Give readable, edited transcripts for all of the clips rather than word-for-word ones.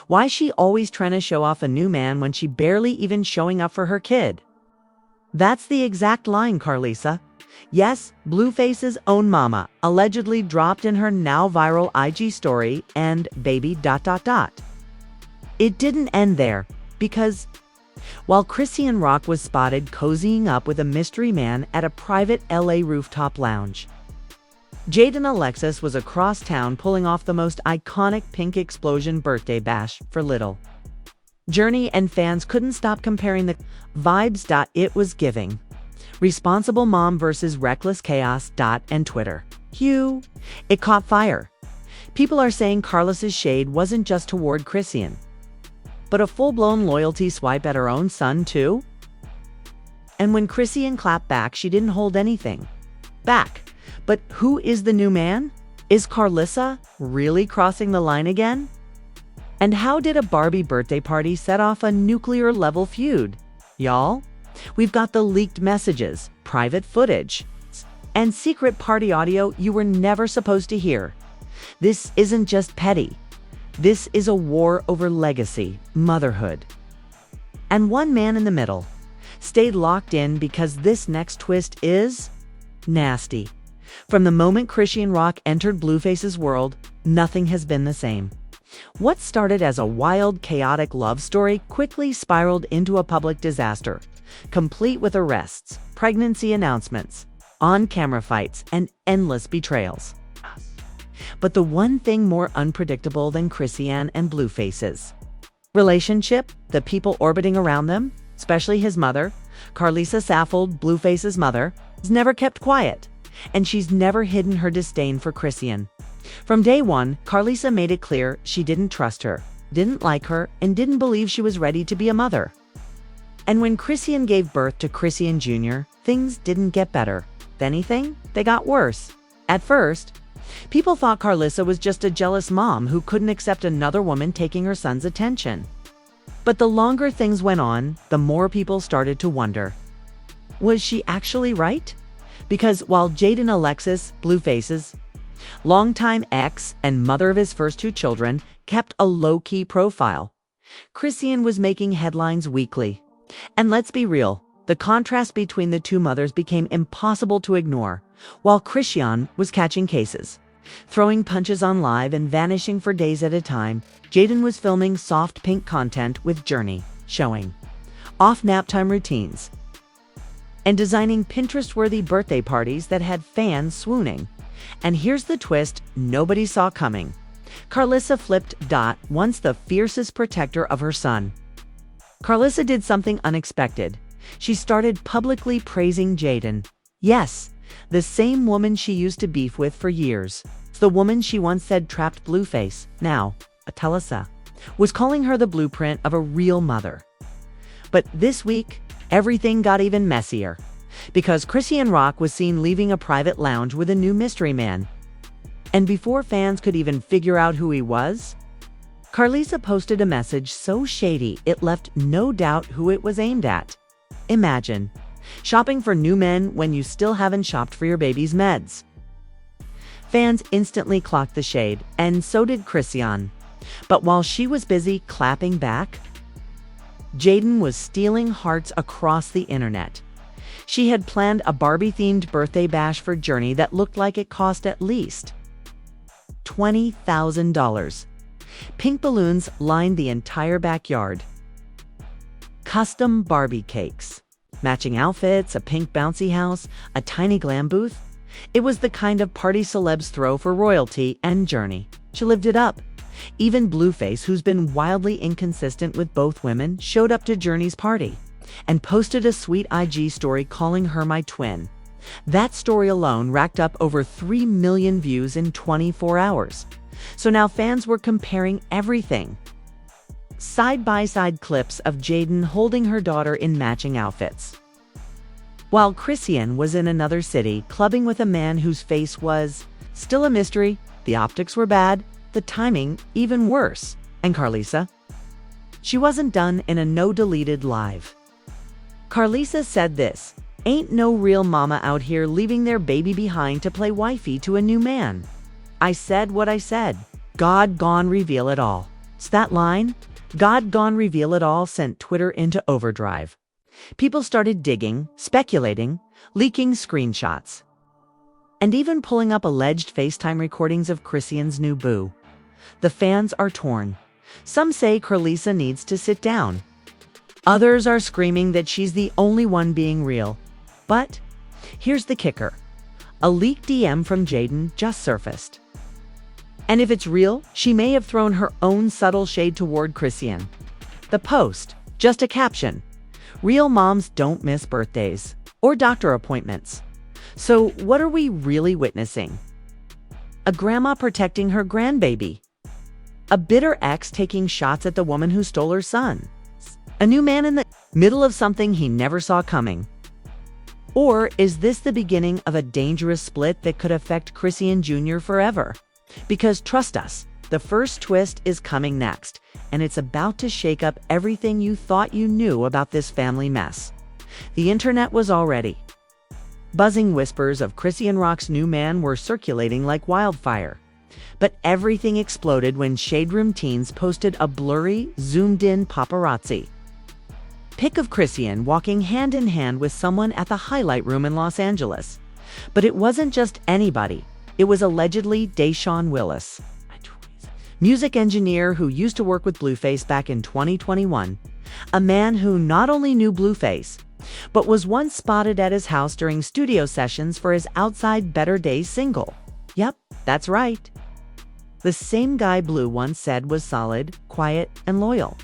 Why is she always trying to show off a new man when she barely even showing up for her kid? That's the exact line, Karlissa. Yes, Blueface's own mama allegedly dropped in her now viral IG story and baby ... It didn't end there, because while Chriseanrock was spotted cozying up with a mystery man at a private LA rooftop lounge, Jaidyn Alexis was across town pulling off the most iconic pink explosion birthday bash for little Journey, and fans couldn't stop comparing the vibes it was giving. Responsible mom versus reckless chaos and Twitter. Phew, it caught fire. People are saying Karlissa's shade wasn't just toward Chrisean, but a full-blown loyalty swipe at her own son too? And when Chrisean clapped back, she didn't hold anything back. But who is the new man? Is Karlissa really crossing the line again? And how did a Barbie birthday party set off a nuclear-level feud? Y'all, we've got the leaked messages, private footage, and secret party audio you were never supposed to hear. This isn't just petty. This is a war over legacy, motherhood. And one man in the middle stayed locked in, because this next twist is nasty. From the moment Chriseanrock entered Blueface's world, nothing has been the same. What started as a wild, chaotic love story quickly spiraled into a public disaster, complete with arrests, pregnancy announcements, on-camera fights, and endless betrayals. But the one thing more unpredictable than Chrisean and Blueface's relationship, the people orbiting around them, especially his mother, Karlissa Saffold, Blueface's mother, has never kept quiet, and she's never hidden her disdain for Chrisean. From day one, Karlissa made it clear she didn't trust her, didn't like her, and didn't believe she was ready to be a mother. And when Chrisean gave birth to Chrisean Jr., things didn't get better. If anything, they got worse. At first, people thought Karlissa was just a jealous mom who couldn't accept another woman taking her son's attention. But the longer things went on, the more people started to wonder, was she actually right? Because while Jaidyn Alexis, Blueface's longtime ex and mother of his first two children, kept a low-key profile, Chrisean was making headlines weekly. And let's be real, the contrast between the two mothers became impossible to ignore. While Chrisean was catching cases, throwing punches on live, and vanishing for days at a time, Jaidyn was filming soft pink content with Journey, showing off naptime routines, and designing Pinterest-worthy birthday parties that had fans swooning. And here's the twist nobody saw coming. Karlissa flipped. Once the fiercest protector of her son, Karlissa did something unexpected. She started publicly praising Jaidyn. Yes, the same woman she used to beef with for years. The woman she once said trapped Blueface, now Karlissa, was calling her the blueprint of a real mother. But this week, everything got even messier, because Chriseanrock was seen leaving a private lounge with a new mystery man. And before fans could even figure out who he was, Karlissa posted a message so shady it left no doubt who it was aimed at. Imagine shopping for new men when you still haven't shopped for your baby's meds. Fans instantly clocked the shade, and so did Chrisean. But while she was busy clapping back, Jaidyn was stealing hearts across the internet. She had planned a Barbie-themed birthday bash for Journey that looked like it cost at least $20,000. Pink balloons lined the entire backyard. Custom Barbie cakes, matching outfits, a pink bouncy house, a tiny glam booth. It was the kind of party celebs throw for royalty, and Journey, she lived it up. Even Blueface, who's been wildly inconsistent with both women, showed up to Journey's party and posted a sweet IG story calling her my twin. That story alone racked up over 3 million views in 24 hours. So now fans were comparing everything. Side-by-side clips of Jaidyn holding her daughter in matching outfits, while Chrisean was in another city clubbing with a man whose face was still a mystery. The optics were bad, the timing even worse. And Karlissa? She wasn't done. In a no-deleted live, Karlissa said this: "Ain't no real mama out here leaving their baby behind to play wifey to a new man. I said what I said. God gone reveal it all." It's that line, "God gone reveal it all," sent Twitter into overdrive. People started digging, speculating, leaking screenshots, and even pulling up alleged FaceTime recordings of Chrisean's new boo. The fans are torn. Some say Karlissa needs to sit down. Others are screaming that she's the only one being real. But here's the kicker. A leaked DM from Jaidyn just surfaced. And if it's real, she may have thrown her own subtle shade toward Chrisean. The post, just a caption. Real moms don't miss birthdays or doctor appointments. So what are we really witnessing? A grandma protecting her grandbaby. A bitter ex taking shots at the woman who stole her son. A new man in the middle of something he never saw coming. Or is this the beginning of a dangerous split that could affect Chrisean Jr. forever? Because trust us, the first twist is coming next, and it's about to shake up everything you thought you knew about this family mess. The internet was already. Buzzing whispers of Chriseanrock's new man were circulating like wildfire. But everything exploded when Shade Room teens posted a blurry, zoomed-in paparazzi pic of Chrisean walking hand in hand with someone at the highlight room in Los Angeles. But it wasn't just anybody. It was allegedly Deshaun Willis, music engineer who used to work with Blueface back in 2021, a man who not only knew Blueface, but was once spotted at his house during studio sessions for his Outside Better Days single. Yep, that's right. The same guy Blue once said was solid, quiet, and loyal.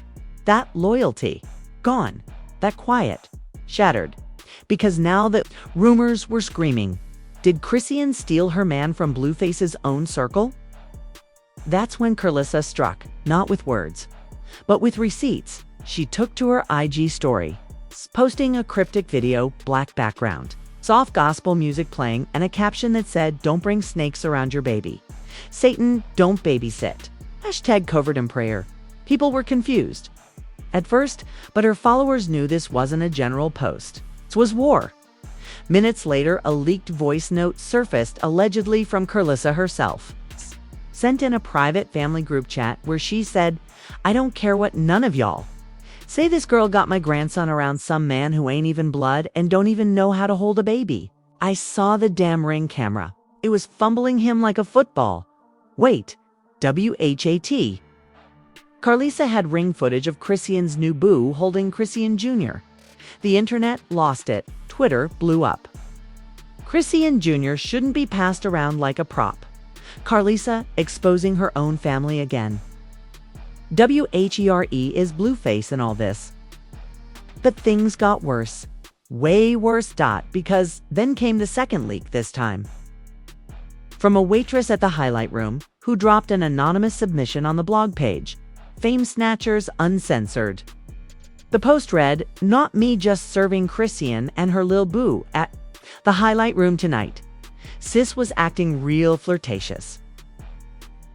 That loyalty, gone. That quiet, shattered. Because now the rumors were screaming. Did Chrisean steal her man from Blueface's own circle? That's when Karlissa struck, not with words, but with receipts. She took to her IG story, posting a cryptic video, black background, soft gospel music playing, and a caption that said, "Don't bring snakes around your baby. Satan, don't babysit." Hashtag covered in prayer. People were confused at first, but her followers knew this wasn't a general post. It was war. Minutes later, a leaked voice note surfaced, allegedly from Karlissa herself, sent in a private family group chat where she said, "I don't care what none of y'all say, this girl got my grandson around some man who ain't even blood and don't even know how to hold a baby. I saw the damn Ring camera. It was fumbling him like a football. Wait, WHAT. Karlissa had Ring footage of Chrisean's new boo holding Chrisean Jr. The internet lost it. Twitter blew up. Chrisean Jr. shouldn't be passed around like a prop. Karlissa exposing her own family again. WHERE is Blueface in all this. But things got worse. Way worse. Because then came the second leak this time. From a waitress at the highlight room who dropped an anonymous submission on the blog page. Fame Snatchers Uncensored. The post read, "Not me just serving Chrisean and her lil boo at the highlight room tonight. Sis was acting real flirtatious.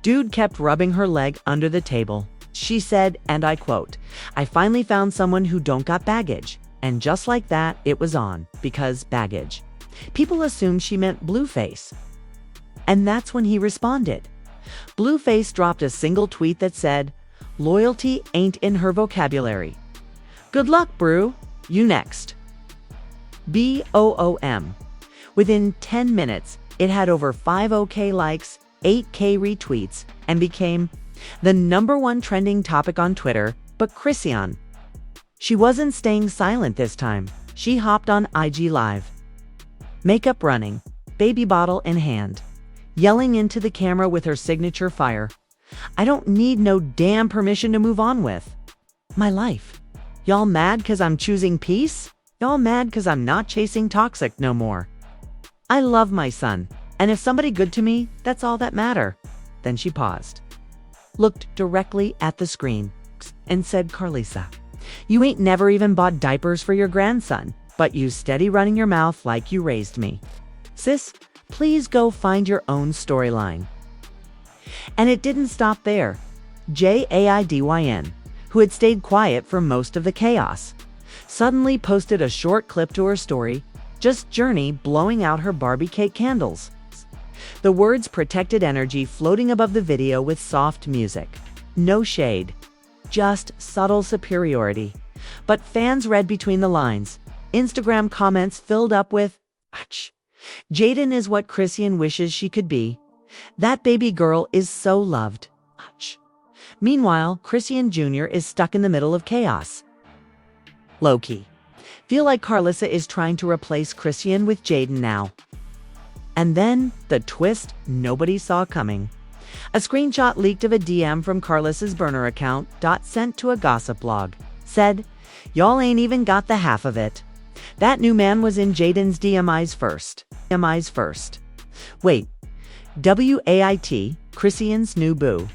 Dude kept rubbing her leg under the table. She said, and I quote, 'I finally found someone who don't got baggage.' And just like that, it was on, because baggage. People assumed she meant Blueface. And that's when he responded. Blueface dropped a single tweet that said, 'Loyalty ain't in her vocabulary. Good luck, Brew. You next.' BOOM. Within 10 minutes, it had over 5K likes, 8K retweets, and became the #1 trending topic on Twitter. But Chrisean, she wasn't staying silent this time. She hopped on IG Live. Makeup running, baby bottle in hand, yelling into the camera with her signature fire. 'I don't need no damn permission to move on with my life. Y'all mad 'cause I'm choosing peace? Y'all mad 'cause I'm not chasing toxic no more. I love my son, and if somebody good to me, that's all that matter.' Then she paused, looked directly at the screen, and said, 'Karlissa, you ain't never even bought diapers for your grandson, but you steady running your mouth like you raised me. Sis, please go find your own storyline.' And it didn't stop there. Jaidyn, who had stayed quiet for most of the chaos, suddenly posted a short clip to her story, just Journey blowing out her Barbie cake candles. The words protected energy floating above the video with soft music. No shade. Just subtle superiority. But fans read between the lines. Instagram comments filled up with, "Ach, Jaidyn is what Chrisean wishes she could be. That baby girl is so loved. Ach." Meanwhile, Chrisean Jr. is stuck in the middle of chaos. Low-key. Feel like Karlissa is trying to replace Chrisean with Jaidyn now. And then, the twist nobody saw coming. A screenshot leaked of a DM from Karlissa's burner account, sent to a gossip blog, said, "Y'all ain't even got the half of it. That new man was in Jaidyn's DMIs first. Wait, WAIT, Chrisean's new boo,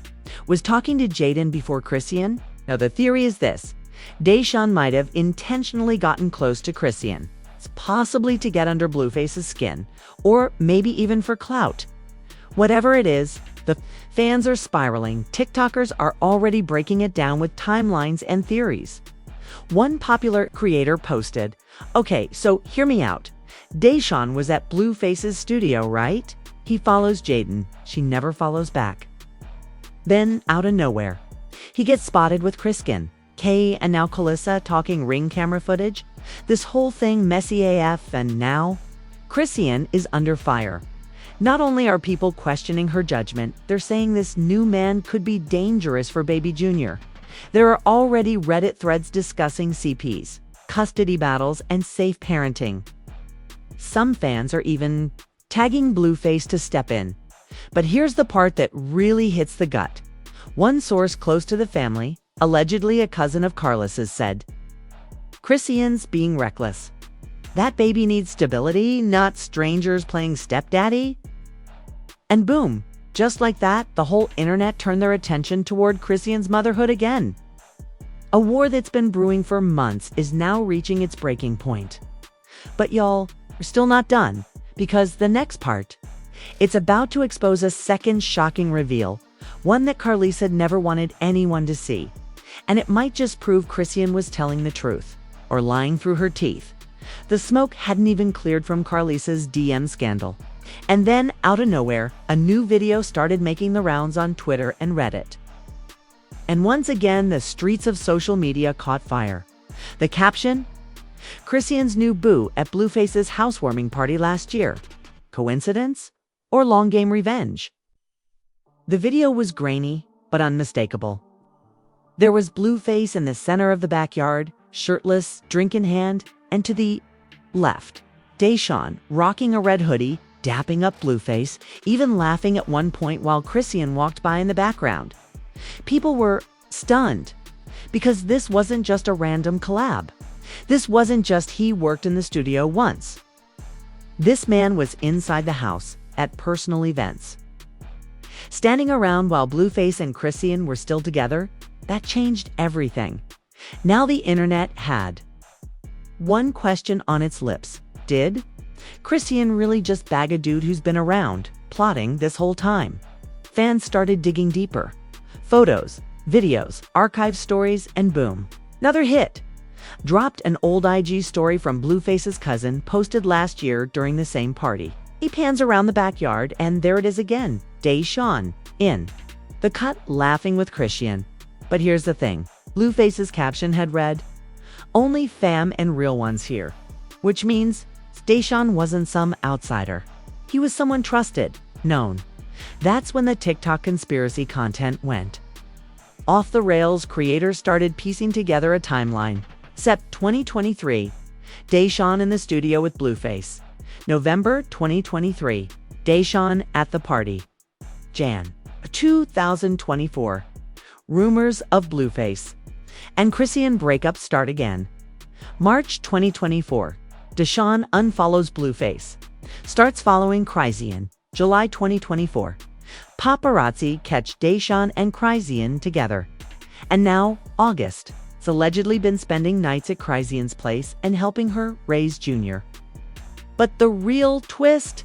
was talking to Jaidyn before Chrisean? Now the theory is this. Jaidyn might have intentionally gotten close to Chrisean, possibly to get under Blueface's skin, or maybe even for clout. Whatever it is, the fans are spiraling. TikTokers are already breaking it down with timelines and theories. One popular creator posted, "Okay, so hear me out. Jaidyn was at Blueface's studio, right? He follows Jaidyn. She never follows back. Then, out of nowhere, he gets spotted with Chrisean, Kay, and now Karlissa talking ring camera footage. This whole thing messy AF, and now Chrisean is under fire. Not only are people questioning her judgment, they're saying this new man could be dangerous for baby Junior. There are already Reddit threads discussing CPs, custody battles, and safe parenting. Some fans are even tagging Blueface to step in. But here's the part that really hits the gut. One source close to the family, allegedly a cousin of Karlissa's, said, "Chrisean's being reckless. That baby needs stability, not strangers playing stepdaddy." And boom, just like that, the whole internet turned their attention toward Chrisean's motherhood again. A war that's been brewing for months is now reaching its breaking point. But y'all, we're still not done, because the next part, it's about to expose a second shocking reveal, one that Karlissa never wanted anyone to see. And it might just prove Chrisean was telling the truth, or lying through her teeth. The smoke hadn't even cleared from Karlissa's DM scandal. And then, out of nowhere, a new video started making the rounds on Twitter and Reddit. And once again, the streets of social media caught fire. The caption? "Chrisean's new boo at Blueface's housewarming party last year. Coincidence? Or long game revenge?" The video was grainy, but unmistakable. There was Blueface in the center of the backyard, shirtless, drink in hand, and to the left, Jaidyn, rocking a red hoodie, dapping up Blueface, even laughing at one point while Chrisean walked by in the background. People were stunned, because this wasn't just a random collab. This wasn't just he worked in the studio once. This man was inside the house, at personal events. Standing around while Blueface and Chrisean were still together, that changed everything. Now the internet had one question on its lips. Did Chrisean really just bag a dude who's been around, plotting this whole time? Fans started digging deeper. Photos, videos, archive stories, and boom, another hit. Dropped an old IG story from Blueface's cousin, posted last year during the same party. He pans around the backyard, and there it is again, Jaidyn, in the cut, laughing with Chrisean. But here's the thing. Blueface's caption had read, "Only fam and real ones here," which means Jaidyn wasn't some outsider. He was someone trusted, known. That's when the TikTok conspiracy content went off the rails. Creators started piecing together a timeline. Sept 2023, Jaidyn in the studio with Blueface. November 2023, Jaidyn at the party. Jan 2024, rumors of Blueface and Chrisean breakup start again. March 2024, Jaidyn unfollows Blueface, starts following Chrisean. July 2024, paparazzi catch Jaidyn and Chrisean together. And now, August, it's allegedly been spending nights at Chrisean's place and helping her raise Junior. But the real twist?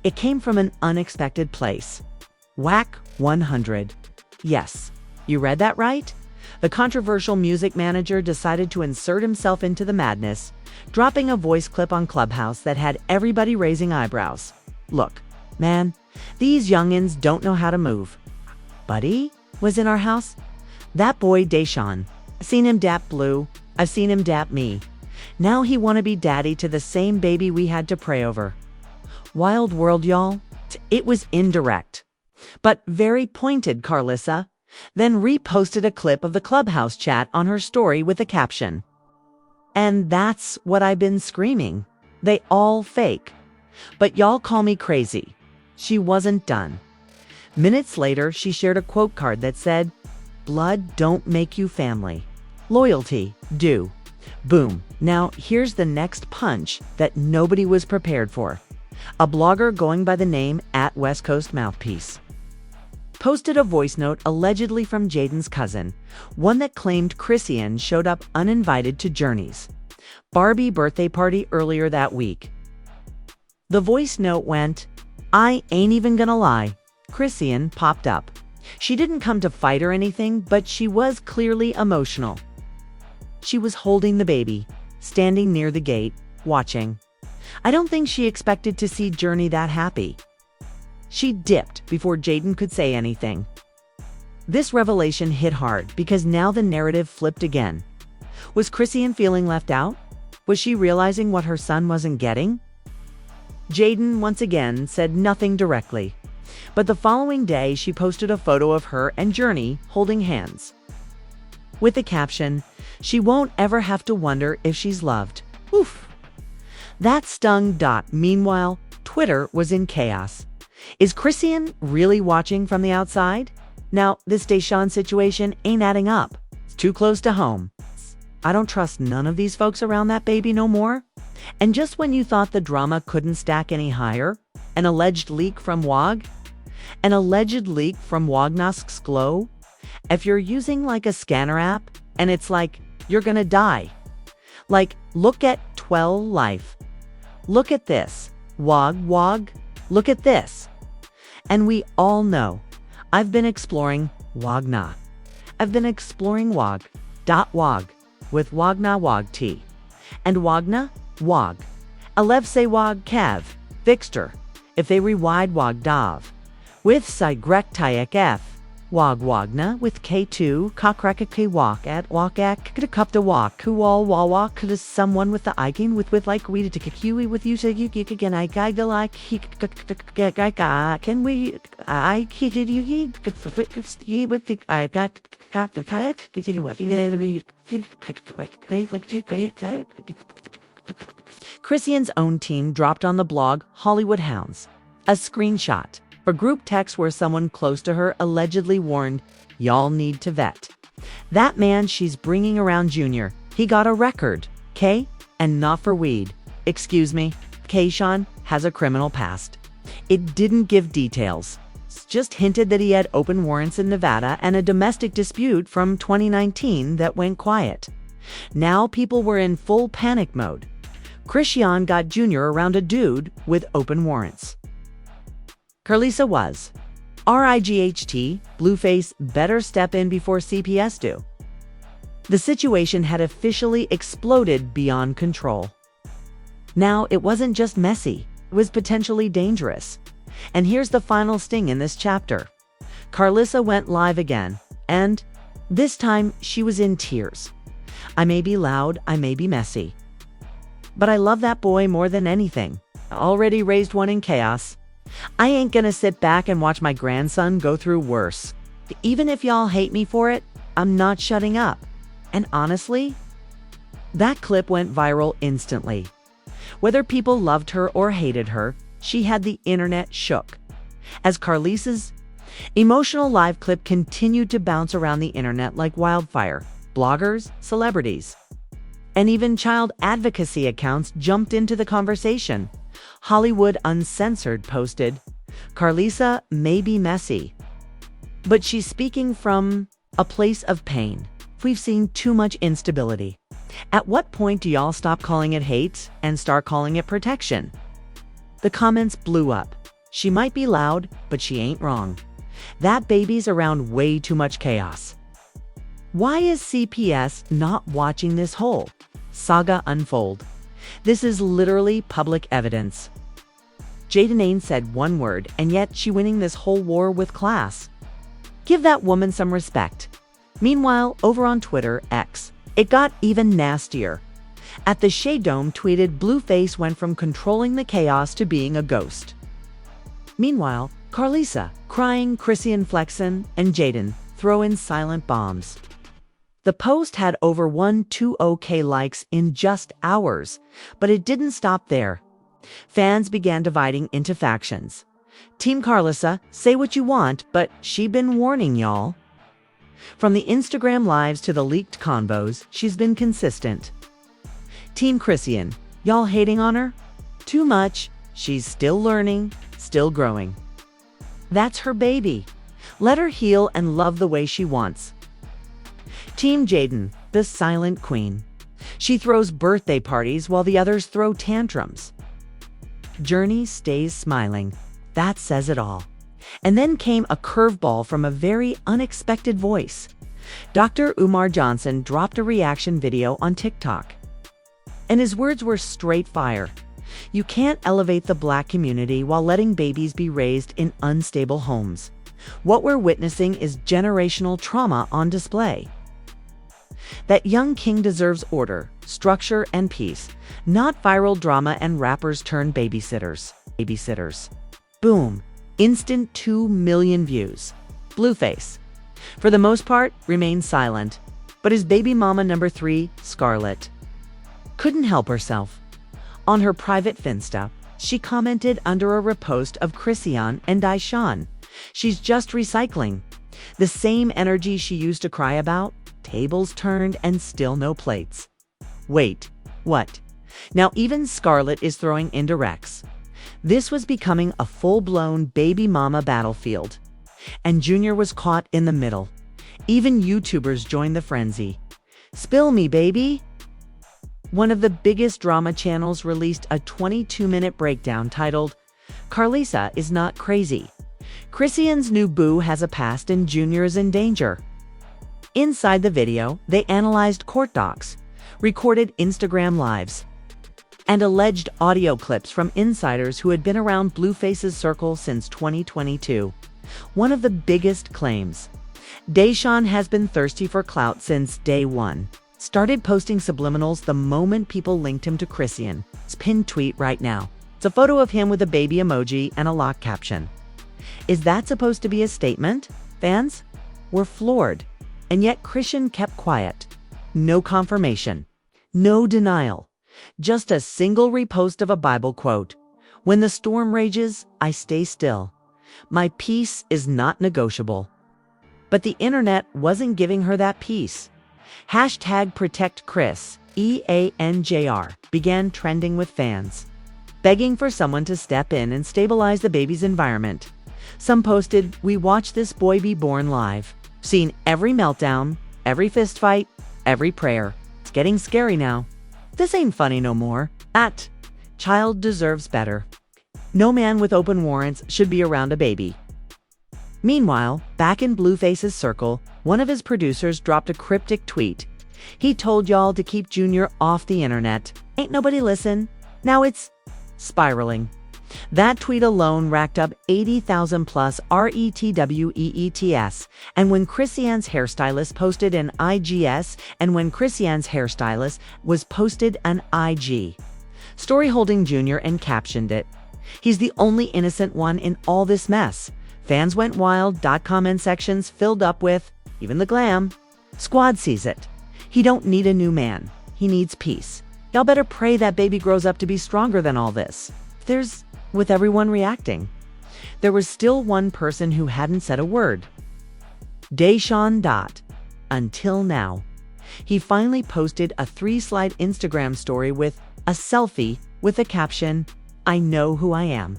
It came from an unexpected place. Whack 100. Yes, you read that right? The controversial music manager decided to insert himself into the madness, dropping a voice clip on Clubhouse that had everybody raising eyebrows. Look, man, these youngins don't know how to move. Buddy was in our house, That boy Deshaun. Seen him dap Blue. I've seen him dap me. Now he wanna be daddy to the same baby we had to pray over. Wild world, y'all. It was indirect, but very pointed, Karlissa. Then reposted a clip of the clubhouse chat on her story with a caption. And that's what I've been screaming. They all fake. But y'all call me crazy. She wasn't done. Minutes later, she shared a quote card that said, "Blood don't make you family. Loyalty do." Boom. Now here's the next punch that nobody was prepared for. A blogger going by the name @WestCoastMouthpiece posted a voice note allegedly from Jaidyn's cousin, one that claimed Chrisean showed up uninvited to Journey's Barbie birthday party earlier that week. The voice note went, "I ain't even gonna lie. Chrisean popped up. She didn't come to fight or anything, but she was clearly emotional. She was holding the baby, standing near the gate, watching. I don't think she expected to see Journey that happy." She dipped before Jaidyn could say anything. This revelation hit hard because now the narrative flipped again. Was Chrisean feeling left out? Was she realizing what her son wasn't getting? Jaidyn once again said nothing directly, but the following day she posted a photo of her and Journey holding hands, with the caption, "She won't ever have to wonder if she's loved." Oof. That stung. Meanwhile, Twitter was in chaos. Is Chrisean really watching from the outside? Now, this Deshaun situation ain't adding up. It's too close to home. I don't trust none of these folks around that baby no more. And just when you thought the drama couldn't stack any higher, an alleged leak from WOG? An alleged leak from Wognosk's Glow? If you're using like a scanner app, and it's like, you're gonna die. Like, look at 12 Life. Look at this. WOG, look at this. And we all know, I've been exploring Wogna. I've been exploring WOG with Wogna WOG T. And Wogna, WOG. Alev say WOG Kev, Vixter. If they rewide WOG Dav. With Sigrek Tayek F. WOG Wogna with K2, Kokrakake walk at Kapta walk, who all walk to someone with the icon with like read it to Kiwi with you so you again I guide the like can we I kidded you with the I got the kayak Chrisean's own team dropped on the blog Hollywood Hounds a screenshot for group text where someone close to her allegedly warned, "Y'all need to vet. That man she's bringing around Junior, he got a record, K, and not for weed. Excuse me, K-Sean has a criminal past." It didn't give details. Just hinted that he had open warrants in Nevada and a domestic dispute from 2019 that went quiet. Now people were in full panic mode. Chrisean got Junior around a dude with open warrants. Karlissa was. RIGHT, Blueface better step in before CPS do. The situation had officially exploded beyond control. Now, it wasn't just messy, it was potentially dangerous. And here's the final sting in this chapter. Karlissa went live again, and this time she was in tears. "I may be loud, I may be messy, but I love that boy more than anything. I already raised one in chaos. I ain't gonna sit back and watch my grandson go through worse. Even if y'all hate me for it, I'm not shutting up." And honestly, that clip went viral instantly. Whether people loved her or hated her, she had the internet shook. As Karlissa's emotional live clip continued to bounce around the internet like wildfire, bloggers, celebrities, and even child advocacy accounts jumped into the conversation. Hollywood Uncensored posted, "Karlissa may be messy, but she's speaking from a place of pain. We've seen too much instability. At what point do y'all stop calling it hate and start calling it protection?" The comments blew up. "She might be loud, but she ain't wrong. That baby's around way too much chaos. Why is CPS not watching this whole saga unfold? This is literally public evidence. Jaidyn ain't said one word, and yet she winning this whole war with class. Give that woman some respect. Meanwhile, over on Twitter, X, it got even nastier. At the Shade Dome tweeted, Blueface went from controlling the chaos to being a ghost. Meanwhile, Karlissa, crying, Chrisean flexin', and Jaidyn throw in silent bombs. The post had over 120K likes in just hours, but it didn't stop there. Fans began dividing into factions. Team Karlissa, say what you want, but she been warning y'all. From the Instagram lives to the leaked convos, she's been consistent. Team Chrisean, y'all hating on her? Too much. She's still learning, still growing. That's her baby. Let her heal and love the way she wants. Team Jaidyn, the silent queen. She throws birthday parties while the others throw tantrums. Journey stays smiling. That says it all. And then came a curveball from a very unexpected voice. Dr. Umar Johnson dropped a reaction video on TikTok. And his words were straight fire. You can't elevate the Black community while letting babies be raised in unstable homes. What we're witnessing is generational trauma on display. That young king deserves order, structure, and peace, not viral drama and rappers turned babysitters. Boom. Instant 2 million views. Blueface, for the most part, remained silent, but his baby mama number 3, Scarlett, couldn't help herself. On her private Finsta, she commented under a repost of Chrisean and Jaidyn. She's just recycling. The same energy she used to cry about, tables turned and still no plates. Wait, what? Now even Scarlett is throwing indirects. This was becoming a full-blown baby mama battlefield. And Junior was caught in the middle. Even YouTubers joined the frenzy. Spill me, baby. One of the biggest drama channels released a 22-minute breakdown titled, Karlissa is not crazy. Chrisean's new boo has a past and Junior is in danger. Inside the video, they analyzed court docs, recorded Instagram lives, and alleged audio clips from insiders who had been around Blueface's circle since 2022. One of the biggest claims. Jaidyn has been thirsty for clout since day one. Started posting subliminals the moment people linked him to Chrisean. It's pinned tweet right now. It's a photo of him with a baby emoji and a lock caption. Is that supposed to be a statement? Fans were floored. And yet Chrisean kept quiet. No confirmation. No denial. Just a single repost of a Bible quote. When the storm rages, I stay still. My peace is not negotiable. But the internet wasn't giving her that peace. Hashtag Protect Chris, EANJR, began trending with fans, begging for someone to step in and stabilize the baby's environment. Some posted, we watched this boy be born live. Seen every meltdown, every fistfight, every prayer. It's getting scary now. This ain't funny no more. That child deserves better. No man with open warrants should be around a baby. Meanwhile, back in Blueface's circle, one of his producers dropped a cryptic tweet. He told y'all to keep Junior off the internet. Ain't nobody listen. Now it's spiraling. That tweet alone racked up 80,000 plus retweets, and when Chrisean's hairstylist posted an IGS, and when Chrisean's hairstylist was posted an IG. Story holding Junior and captioned it. He's the only innocent one in all this mess. Fans went wild. Comment sections filled up with, even the glam. Squad sees it. He don't need a new man. He needs peace. Y'all better pray that baby grows up to be stronger than all this. With everyone reacting, there was still one person who hadn't said a word. Jaidyn. Until now. He finally posted a 3-slide Instagram story with a selfie with the caption, I know who I am.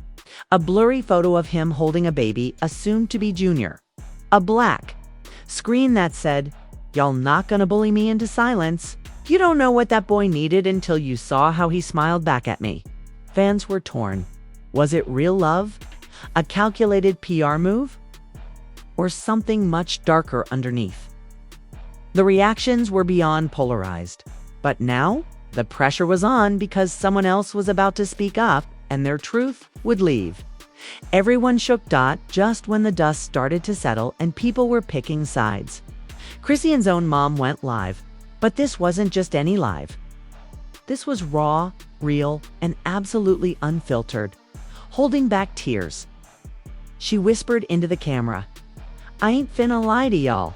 A blurry photo of him holding a baby assumed to be Junior. A black screen that said, y'all not gonna bully me into silence. You don't know what that boy needed until you saw how he smiled back at me. Fans were torn. Was it real love? A calculated PR move? Or something much darker underneath? The reactions were beyond polarized. But now, the pressure was on because someone else was about to speak up and their truth would leave. Everyone shook. Just when the dust started to settle and people were picking sides. Chrisean's own mom went live, but this wasn't just any live. This was raw, real, and absolutely unfiltered, holding back tears. She whispered into the camera, "I ain't finna lie to y'all.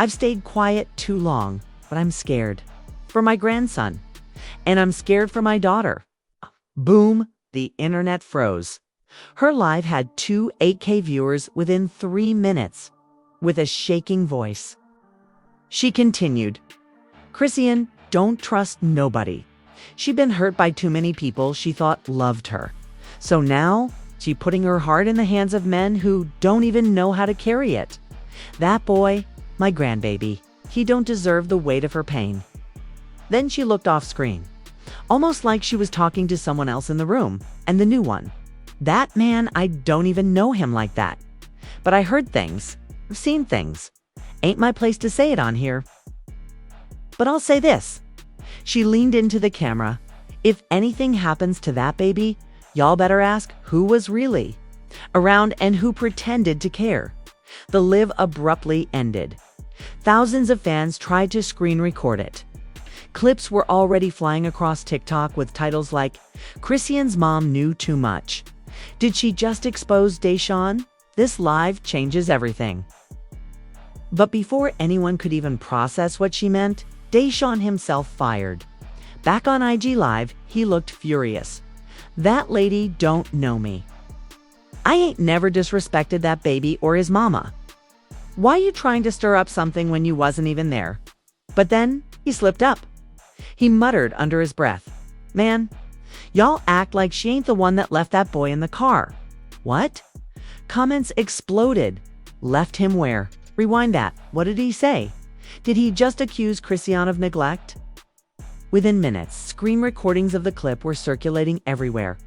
I've stayed quiet too long, but I'm scared. For my grandson. And I'm scared for my daughter." Boom, the internet froze. Her live had 2 8K viewers within 3 minutes, with a shaking voice. She continued, "Chrisean, don't trust nobody. She'd been hurt by too many people she thought loved her. So now, she putting her heart in the hands of men who don't even know how to carry it. That boy, my grandbaby, he don't deserve the weight of her pain." Then she looked off screen, almost like she was talking to someone else in the room, and the new one. "That man, I don't even know him like that. But I heard things, I've seen things. Ain't my place to say it on here. But I'll say this." She leaned into the camera. "If anything happens to that baby, y'all better ask who was really around and who pretended to care." The live abruptly ended. Thousands of fans tried to screen record it. Clips were already flying across TikTok with titles like, "Chrisean's mom knew too much. Did she just expose Deshawn? This live changes everything." But before anyone could even process what she meant, Deshawn himself fired. Back on IG Live, he looked furious. "That lady don't know me. I ain't never disrespected that baby or his mama. Why you trying to stir up something when you wasn't even there?" But then he slipped up. He muttered under his breath, "Man, y'all act like she ain't the one that left that boy in the car." What? Comments exploded. Left him where? Rewind that. What did he say? Did he just accuse Chrisean of neglect? Within minutes, screen recordings of the clip were circulating everywhere.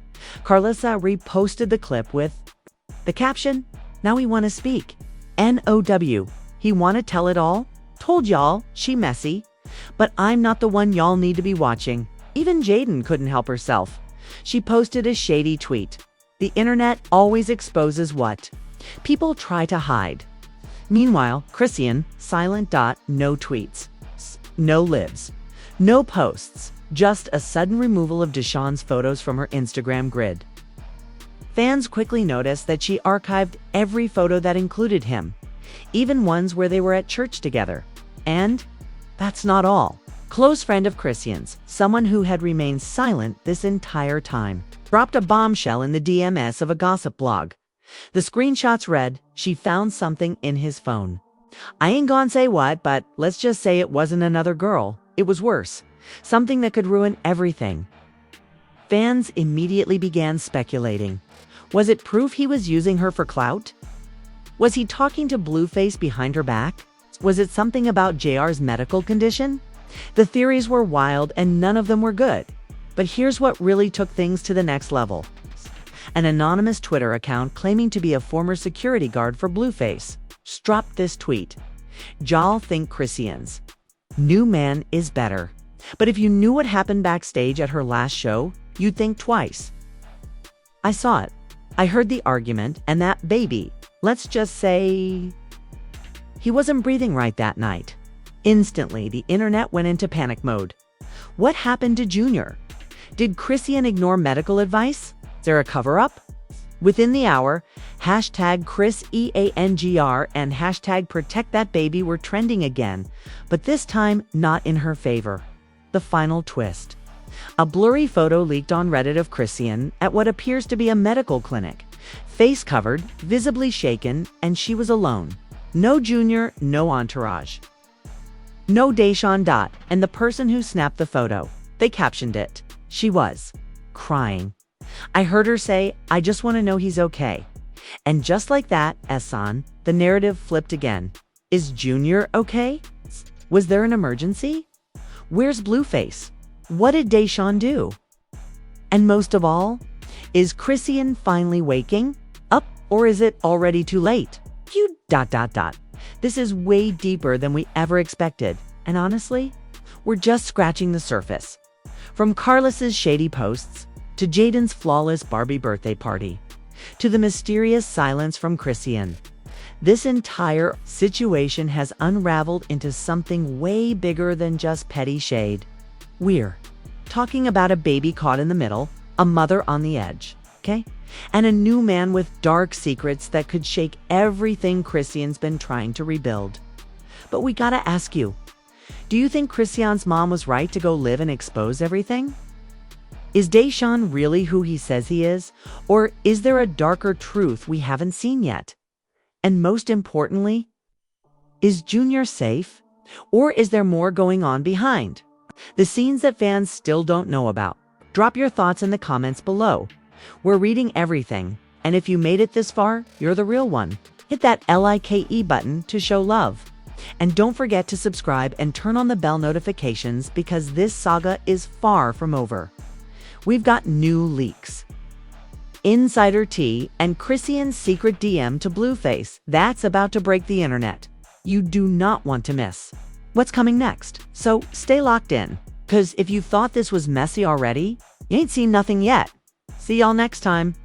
Karlissa reposted the clip with the caption, "Now we want to speak. NOW. He want to tell it all? Told y'all, she messy. But I'm not the one y'all need to be watching." Even Jaidyn couldn't help herself. She posted a shady tweet. "The internet always exposes what people try to hide." Meanwhile, Chrisean, silent. No tweets, no lives, no posts, just a sudden removal of Deshawn's photos from her Instagram grid. Fans quickly noticed that she archived every photo that included him, even ones where they were at church together. And that's not all. Close friend of Chrisean's, someone who had remained silent this entire time, dropped a bombshell in the DMs of a gossip blog. The screenshots read, "She found something in his phone. I ain't gonna say what, but let's just say it wasn't another girl. It was worse. Something that could ruin everything." Fans immediately began speculating. Was it proof he was using her for clout? Was he talking to Blueface behind her back? Was it something about JR's medical condition? The theories were wild and none of them were good. But here's what really took things to the next level. An anonymous Twitter account claiming to be a former security guard for Blueface dropped this tweet. "Y'all think Chrisean's new man is better. But if you knew what happened backstage at her last show, you'd think twice. I saw it. I heard the argument, and that baby, let's just say, he wasn't breathing right that night." Instantly, the internet went into panic mode. What happened to Junior? Did Chrisean ignore medical advice? Is there a cover-up? Within the hour, hashtag ChrisEangr and hashtag ProtectThatBaby were trending again, but this time not in her favor. The final twist. A blurry photo leaked on Reddit of Chrisean at what appears to be a medical clinic. Face covered, visibly shaken, and she was alone. No Junior, no entourage. No Deshawn. And the person who snapped the photo, they captioned it. She was crying. I heard her say, "I just want to know he's okay." And just like that, Esan, the narrative flipped again. Is Junior okay? Was there an emergency? Where's Blueface? What did Deshawn do? And most of all, is Chrisean finally waking up, or is it already too late? Feud. This is way deeper than we ever expected, and honestly, we're just scratching the surface. From Karlissa's shady posts, to Jaidyn's flawless Barbie birthday party, to the mysterious silence from Chrisean. This entire situation has unraveled into something way bigger than just petty shade. We're talking about a baby caught in the middle, a mother on the edge, okay? And a new man with dark secrets that could shake everything Chrisean's been trying to rebuild. But we gotta ask you, do you think Chrisean's mom was right to go live and expose everything? Is Deshawn really who he says he is? Or is there a darker truth we haven't seen yet? And most importantly, is Junior safe? Or is there more going on behind the scenes that fans still don't know about? Drop your thoughts in the comments below. We're reading everything, and if you made it this far, you're the real one. Hit that like button to show love. And don't forget to subscribe and turn on the bell notifications because this saga is far from over. We've got new leaks, insider tea, and Chrisean's secret DM to Blueface that's about to break the internet. You do not want to miss what's coming next, so stay locked in, because if you thought this was messy already, you ain't seen nothing yet. See y'all next time.